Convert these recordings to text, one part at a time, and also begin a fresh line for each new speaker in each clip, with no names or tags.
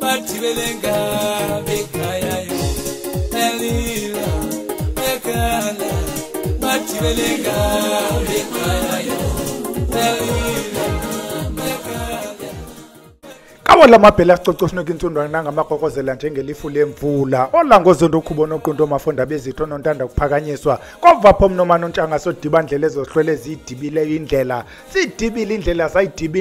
Batibelenga bekaya yo Elila bekala Batibelenga bekaya yo Elila bekala
Kawala mabhela sicocoswe nokintsundwana nangamakokozela njengelifu lemvula olangozondo khubona oqondo mafunda bezitho nontanda kuphakanyiswa kovapho mnoma nontshanga sodibandlela ezohlwele zidibile indlela sidibile indlela sayidiba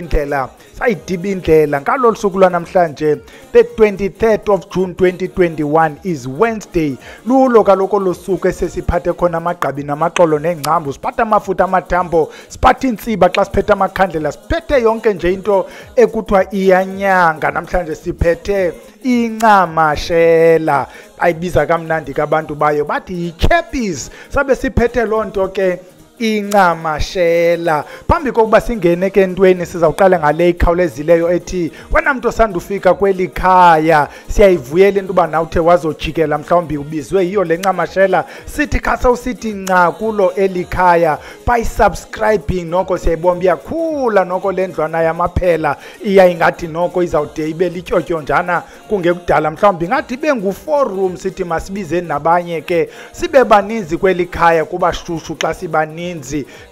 indlela ngalolu suku lwanamhlanje the 23rd of June 2021 is Wednesday lulo kaloko losuku esesiphathe khona amagqabi namaxolo nengcambu siphatha amafuta amathambo siphatha insiba xa siphethe amakhandlela siphethe yonke nje into ekuthiwa iyanyanga namhlanje siphethe incamashela ayibiza kamnandi kabantu bayo bathi yichappies sabe siphethe lonto ke incamashela phambi kokuba singene ke entweni sizawuqala ngale ikhawulezileyo ethi wena muntu osanda ufika kweli khaya siyayivuyela into ba nawuthe wazojikela mhlawumbi ubizwe yiyo le ncamashela sithi khasa usithi nca kulo elikhaya by subscribing noko siyayibomba iyakhula noko lendlwana yamaphela iyayingathi noko izawude ibe lityotyonjana kungekudala mhlawumbi ngathi ibe ngu4 room sithi masibize nabanye ke sibe baninzi kweli khaya kuba shushu xa sibaninzi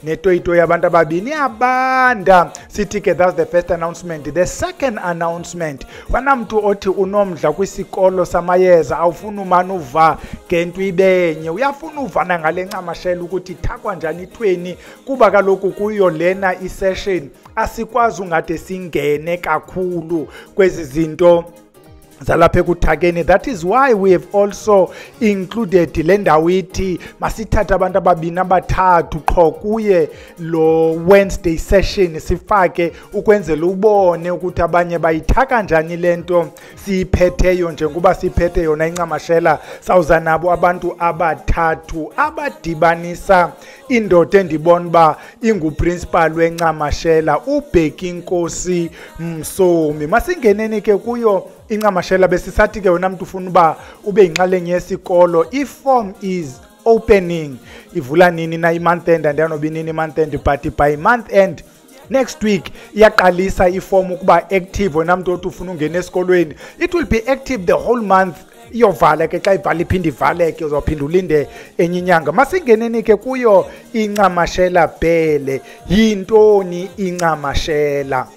netoyito yabantu ababini yabanda sithi ke that's the first announcement. The second announcement wena muntu othi unomdla kwisikolo samayeza awufuna umana uva ngento ibenye uyafuna uvana ngale ncamashela ukuthi ithakwa njani ithweni kuba kaloku kuyo lena isession asikwazi ungade singene kakhulu kwezi zinto zalapha ekuthakeni. That is why we have also included le ndawo ithi masithatha abantu ababini abathathu qho kuye lo Wednesday session sifake ukwenzela ubone ukuthi abanye bayithaka njani lento siphetheyo njengoba siphethe yona incamashela sawuza nabo abantu abathathu abadibanisa indoda endibona ba inguprincipal wencamashela uBheki Nkosi Msomi. Masingeneni ke kuyo incamashela besisathi ke wena muntu ufuna uba ube inxalenye yesikolo. Iform is opening ivula nini na imonth end andiyanoba nini month end but by month end next week iyaqalisa iform ukuba active wena muntu othi ufuna ungena esikolweni. It will be active the whole month. Iyovala ke xa ivala iphinde ivaleke uzawuphinda ulinde enye inyanga. Masingeneni ke kuyo incamashela bhele. Yintoni incamashela?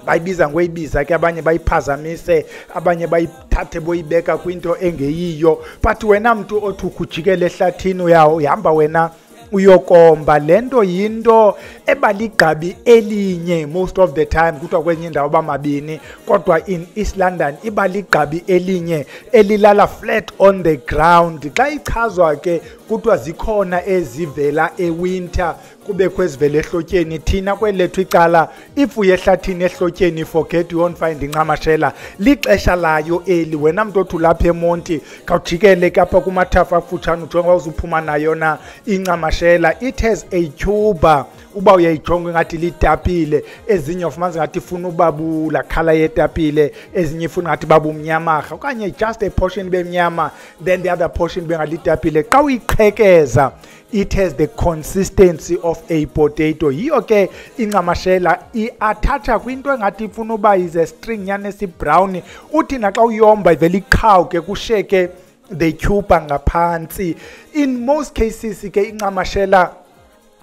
Bayibiza ngoyibiza ke abanye bayiphazamise abanye bayithathe boyibeka kwinto engeyiyo but wena muntu othi ukujikela ehlathini uyahamba wena uyokomba lento yinto ebaligqabi elinye most of the time kuthiwa kwenye indawo bamabini kodwa in East London ibaligqabi elinye elilala flat on the ground. Xa ichazwa ke kuthiwa zikhona ezivela ewinter kubekho ezivela ehlotyeni thina kwelethu icala if uye ehlathini ehlotyeni forget you won't find incamashela lixesha layo eli wena muntu othi lapha eMonti kawujikele kapha kumathafa afutshane ujonga uzuphuma nayo na incamashela. It has a tuber uba uyayijonga ngathi litapile ezinye ufumanisa ngathi ifuna ubabula khala yetapile ezinye ifuna ngathi babumnyamaha okanye just a portion bemnyama then the other portion bengalitapile. Xa uyiqhekeza it has the consistency of a potato. Yiyo ke incamashela iathatha kwinto engathi ifuna uba is a string nyane esibrown uthi naxa uyomba ivela iqhawuke kusheke the tuber ngaphansi. In most cases ke incamashela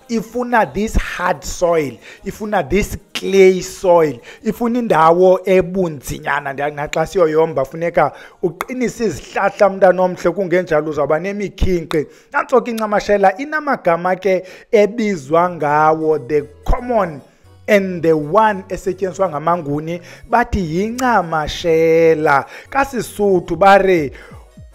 ifuna this hard soil, ifuna this clay soil, ifuna indawo ebunzinyana naxa siyoyomba funeka uqinise izihlahla mntana omhle kungenjalo uzawuba nemikhinqi. Nantso ke incamashela inamagama ke ebizwa ngawo the common and the one esetyenziswa ngamanguni bathi yincamashela. kaSisuthu bare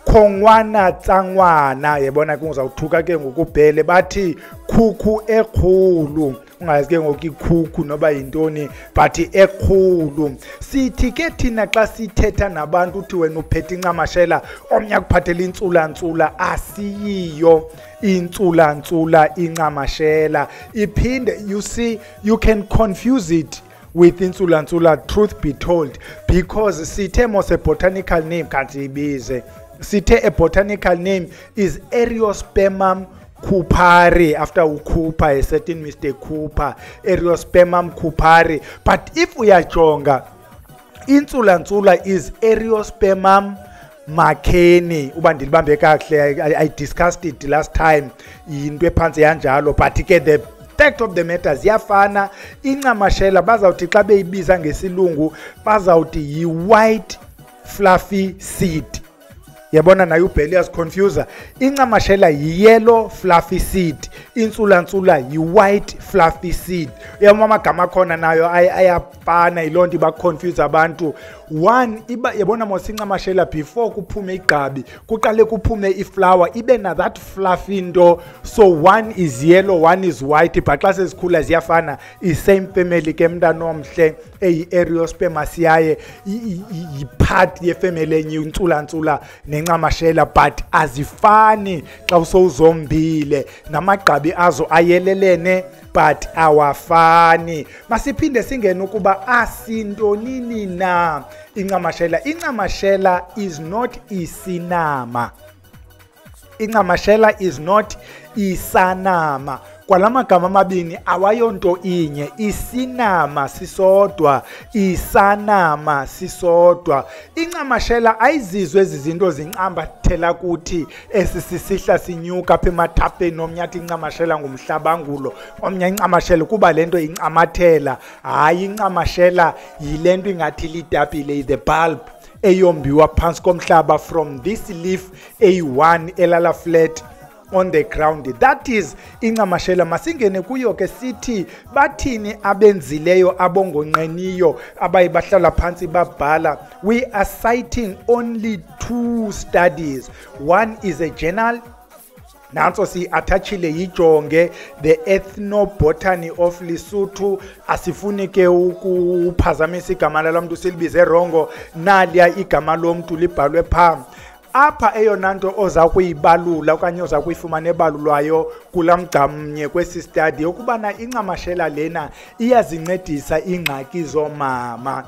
khongwana tsangwana yebona ke uzawuthuka ke ngokubhele bathi khukhu ekhulu ungazi ke ngokikhukhu noba yintoni but ekhulu. Sithi ke thina xa sithetha nabantu uthi wena uphethe incamashela omnye akuphathela intsula asiyiyo intsula incamashela iphinde you see you can confuse it with intsula truth be told because sithe mos a botanical name kanti ibize sithe a botanical name is Eriospermum cooperi after ukhupha a certain Mr. Cooper Eriospermum cooperi. But if uyajonga Insulantsula is Areospermum makheni. Uba ndilibambe kakuhle, I discussed it last time, into ephansi yanjalo, but ke the fact of the matter ziyafana. Incamashela bazawuthi xa beyibiza ngesilungu bazawuthi yi-white fluffy seed. Yabona nayo ubheli yaziconfuser. Incamashela yi-yellow fluffy seed, insulantsula yi-white fluffy seed. Uyabona amagama khona nayo ayafana, yiloo nto baconfuse abantu. One yabona mos incamashela before kuphume igqabi kuqale kuphume iflower ibe na that fluffy nto, so one is yellow one is white, but xa sezikhula ziyafana. I-same family ke mntana omhle eyi-Areospermaceae yi-part yefamily enye insulantsula nencamashela, but azifani xa usowuzombile. Namagqabi azo ayelelene but awafani. Masiphinde singene ukuba asintonini na incamashela. Incamashela is not isinama. Incamashela is not isanama. Kwalamagama amabini awayonto inye. Isinama sisodwa, isanama sisodwa. Incamashela ayizizwe ezizinto zincambathela kuthi esisihla sinyuka apha emathapeni. Omnye athi incamashela ngumhlabangulo, omnye incamashela kuba lento incamathela. Hayi, incamashela yilento ingathi litapile, the bulb eyombiwa phansi komhlaba from this leaf A1 elala flat on the ground. That is incamashela. Masingene kuyo ke sithi bathini abenzileyo abongonqeniyo abayibahlala phansi babhala. We are citing only 2 studies. One is a journal, nanso si-attachile yijonge, the Ethnobotany of Lesotho. Asifuni ke ukuphazamisa igama lalomntu silibize rongo, naliya igama lomntu libhalwe phaa. Apha eyona nto oza kuyibalula okanye oza kuyifumana ebalulwayo kulamgcamnye kwesi study ukubana incamashela lena iyazincedisa ingxaki zoomama.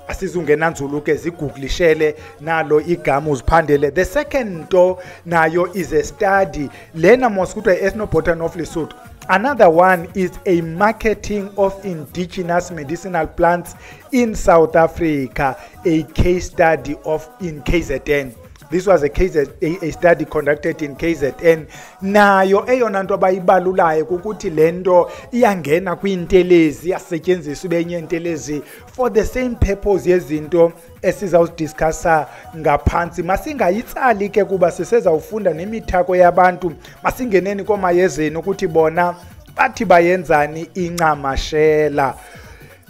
Asizungena nzulu ke ziguglishele nalo igama uziphandele. The second nto nayo is a study lena mos kuthiwa Ethnobotany of Lesotho. Another one is a marketing of indigenous medicinal plants in South Africa, a case study in KZN. This was a study conducted in KZN. Nayo eyona nto abayibalulayo kukuthi lento iyangena kwiintelezi, yasetyenziswa benye intelezi for the same purpose yezinto esizawudiscussa ngaphansi. Masingayitsali ke kuba sisezawufunda nemithako yabantu. Masingeneni komayezeni ukuthi bona bathi bayenzani incamashela.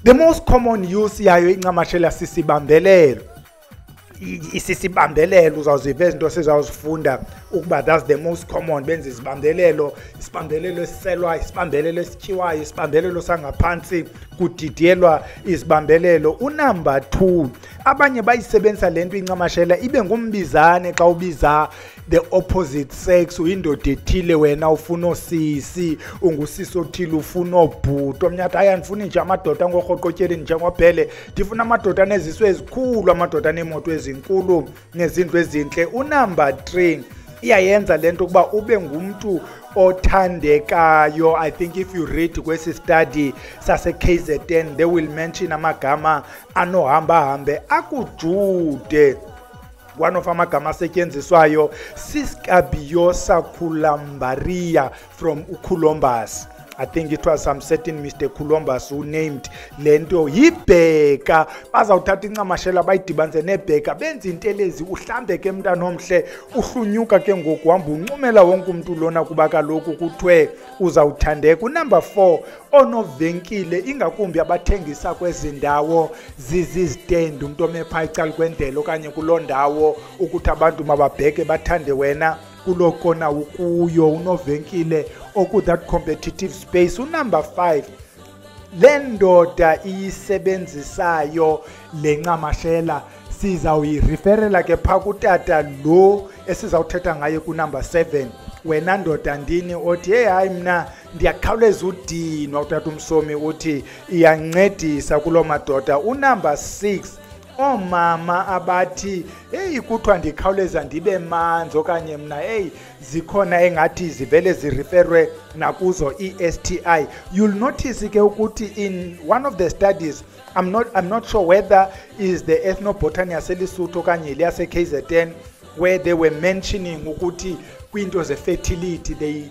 The most common use yayo incamashela sisibambelelo. Isisibambelelo uzawuziva izinto sizawuzifunda ukuba that's the most common. Benza isibambelelo, isibambelelo esiselwa, isibambelelo esityiwayo, isibambelelo sangaphansi kudidiyelwa isibambelelo. Number 2, abanye bayisebenzisa lento incamashela ibe ngumbizane xa ubiza the opposite sex. Uyindoda ethile wena ufuna osisi, ungusisi othile ufuna obhuti. Omnye athi hayi ndifuna nje amadoda angorhoqotyeni njengobhele, ndifuna amadoda anezisu ezikhulu, amadoda aneemoto ezinkulu nezindlu ezintle. Number 3, iyayenza lento ukuba ube ngumntu othandekayo. I think if you read kwesi study sase KZN they will mention amagama anohamba hambe akujude. One of amagama asetyenziswayo Scabiosa culambaria from Columbus. I think it was some certain Mr. Columbus who named lento yibheka. Bazawuthatha incamashela bayidibanise nebheka benza intelezi uhlambe ke mntana omhle uhlunyuka ke ngoku hamba uncumela wonke umuntu lona kuba kaloku kuthiwe uzawuthandeka. Number 4, onovenkile ingakumbi abathengisa kwezi ndawo zizizitend, umuntu omepha icala kwendlela okanye kuloo ndawo ukuthi abantu mababheke bathande wena kuloo kona ukuyo unovenkile oku that competitive space. Number 5, le ndoda iyisebenzisayo le ncamashela sizawuyireferela ke phaa kutata lo esizawuthetha ngaye ku-number 7. Wena ndoda ndini othi hey hayi mna ndiyakhawuleza udinwa, utata umsomi uthi iyancedisa kuloo madoda. Number 6, omama abathi hey kuthiwa ndikhawuleza ndibe manzi okanye mna hey zikhona engathi zivele zireferwe nakuzo i-STI. You'll notice ke ukuthi in one of the studies, I'm not sure whether is the ethnobotany yaseLesotho okanye leyase KZN, where they were mentioning ukuthi kwinto ze-fertility they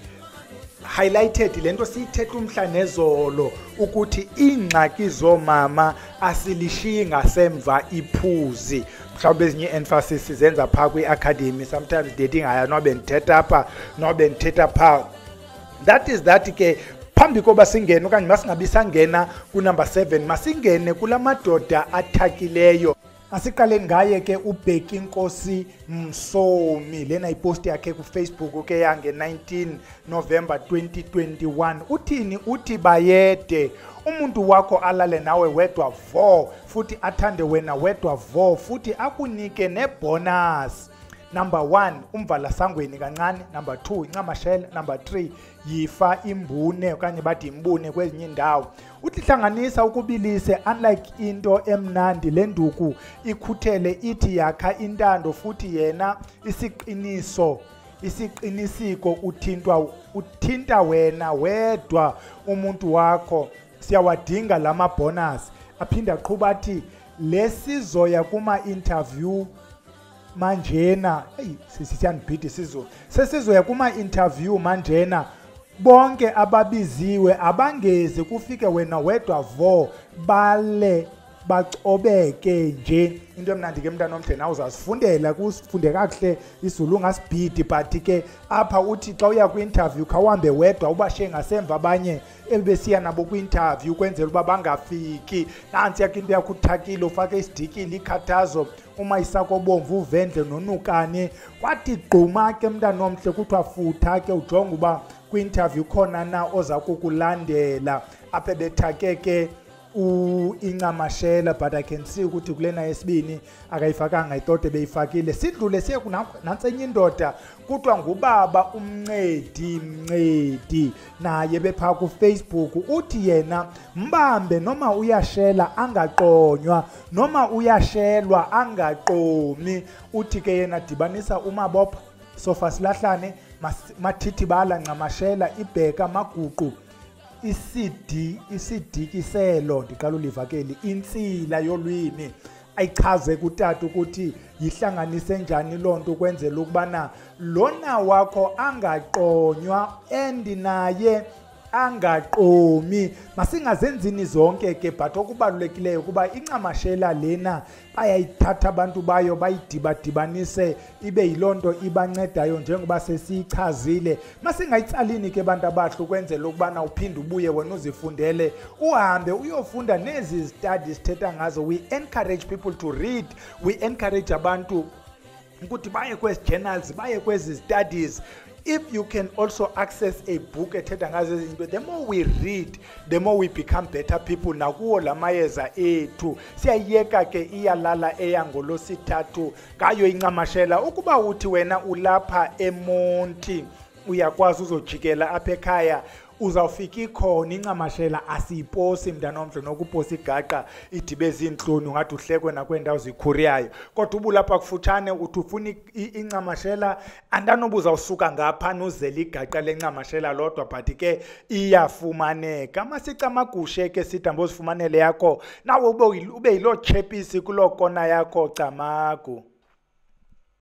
highlighted lento siyithetha umhla nezolo ukuthi ingxaki zomama asilishiyi ngasemva iphuzi. Mhlawumbe ezinye emphasis zenza phaa kwi-academy, sometimes dating haya nobe ndithetha apha nobe ndithetha phaa. That is that ke phambi koba singene okanye masingabi sangena ku-number 7 masingene kula madoda athakileyo. Asiqale ngaye ke uBheki Nkosi Msomi, lena ipost yakhe ku Facebook ke yange 19 November 2021. Uthini? Uthi bayede umuntu wakho alale nawe wedwa vo futhi athande wena wedwa vo futhi akunike nebonus. Number 1 umvala sangweni kancane, number 2 incamashela, number 3 yifa imbune okanye bathi imbune kwezinye indawo. Uthi hlanganisa ukubilise unlike into emnandi lenduku ikhuthele ithi yakha intando futhi yena isiqinisiko uthinta wena wedwa umuntu wakho siyawadinga lama bonus. Aphinda aqhuba athi lesizoya kuma interview manjena sisiyandibhidi sizwe sesizoya kuma interview manjena bonke ababiziwe abangeze kufike wena wedwa vo bale bacobeke nje. Into emnandi ke mntana omhle nawe uzasifundela kusifunde kakuhle isiZulu ngasibhidi, but ke apha uthi xa uya kwi-interview khawuhambe wedwa ubashiye ngasemva abanye ebesiya nabo kwi-interview ukwenzela uba bangafiki. Nansi yakho into yakho uthakile ufake isidikile ikhathazo uma isako bomvu uvendle nonukane kwathi gquma ke mntana omhle kuthiwa futha ke ujonga uba kwi-interview khona na oza kukulandela. Apha bethake ke incamashela, but I can see ukuthi kulena yesibini akayifakanga itote beyifakile. Sidlule siye nansenye indoda kuthiwa ngubaba Mncedi naye bepha ku Facebook. Uthi yena mbambe noma uyashela angaqonywa noma uyashelwa angaqomi. Uthi ke yena dibanisa umabopha sofa silahlane mathithi bala ncamashela ibheka maguqu isidikiselo ndiqala ulivakeli insila yolwimi ayichaze kutata ukuthi yihlanganise njani lonto ukwenzela ukubana lona wakho angaqonywa naye angaqomi. Masingazenzini zonke ke, but okubalulekileyo kuba incamashela lena bayayithatha abantu bayo bayidibadibanise ibe yilonto ibancedayo njengoba sesichazile. Masingayitsalini ke bantu abahle ukwenzela ukubana uphinde ubuye wena uzifundele uhambe uyofunda nezi studies thetha ngazo. We encourage people to read, we encourage abantu ukuthi baye kwezi journals baye kwezi studies. If you can also access a book ethetha ngazo izinto, the more we read the more we become better people. Nakuwo lamayeza ethu siyayeka ke iyalala eyangolosithathu ngayo incamashela. Ukuba uthi wena ulapha eMonti uyakwazi uzojikela apha ekhaya uzawufika ikhona incamashela asiyiposi mntana omhle nokuposa igaqa idibe zinhlunu ngathi uhlekwe nakwendawo zikhuriyayo. Kodwa ubulapha kufutshane uthi ufuna incamashela andanobuza usuka ngapha nuzela igaqa lencamashela lodwa, but ke iyafumaneka. Masica amagushe ke sidambo zifumanele yakho nawe ube yilo chepisi kulo kona yakho camagu.